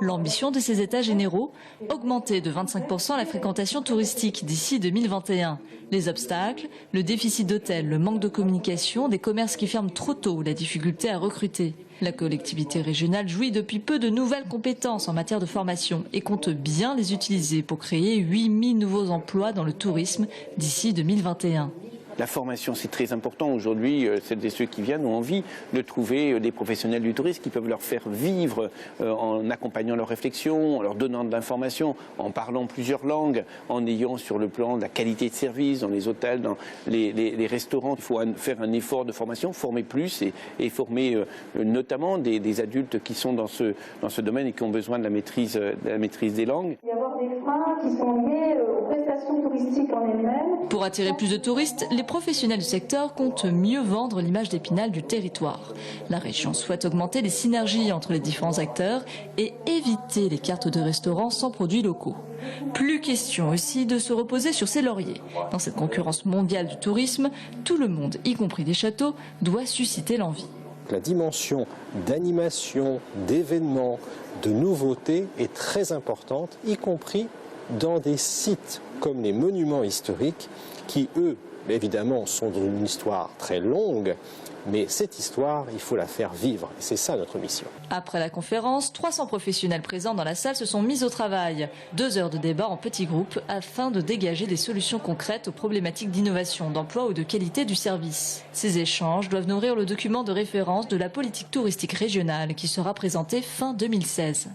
L'ambition de ces états généraux, augmenter de 25% la fréquentation touristique d'ici 2021. Les obstacles, le déficit d'hôtels, le manque de communication, des commerces qui ferment trop tôt, la difficulté à recruter. La collectivité régionale jouit depuis peu de nouvelles compétences en matière de formation et compte bien les utiliser pour créer 8000 nouveaux emplois dans le tourisme d'ici 2021. La formation, c'est très important. Aujourd'hui, celles et ceux qui viennent ont envie de trouver des professionnels du tourisme qui peuvent leur faire vivre en accompagnant leurs réflexions, en leur donnant de l'information, en parlant plusieurs langues, en ayant sur le plan de la qualité de service dans les hôtels, dans les restaurants. Il faut faire un effort de formation, former plus et former notamment des adultes qui sont dans ce domaine et qui ont besoin de la maîtrise des langues. Il y a avoir des freins qui sont liés aux prestations touristiques en elles-mêmes. Pour attirer plus de touristes, les professionnels du secteur comptent mieux vendre l'image d'Épinal du territoire. La région souhaite augmenter les synergies entre les différents acteurs et éviter les cartes de restaurants sans produits locaux. Plus question aussi de se reposer sur ses lauriers. Dans cette concurrence mondiale du tourisme, tout le monde, y compris les châteaux, doit susciter l'envie. La dimension d'animation, d'événements, de nouveautés est très importante, y compris dans des sites comme les monuments historiques qui, eux, évidemment, sont dans une histoire très longue, mais cette histoire, il faut la faire vivre. Et c'est ça notre mission. Après la conférence, 300 professionnels présents dans la salle se sont mis au travail. 2 heures de débat en petits groupes afin de dégager des solutions concrètes aux problématiques d'innovation, d'emploi ou de qualité du service. Ces échanges doivent nourrir le document de référence de la politique touristique régionale qui sera présenté fin 2016.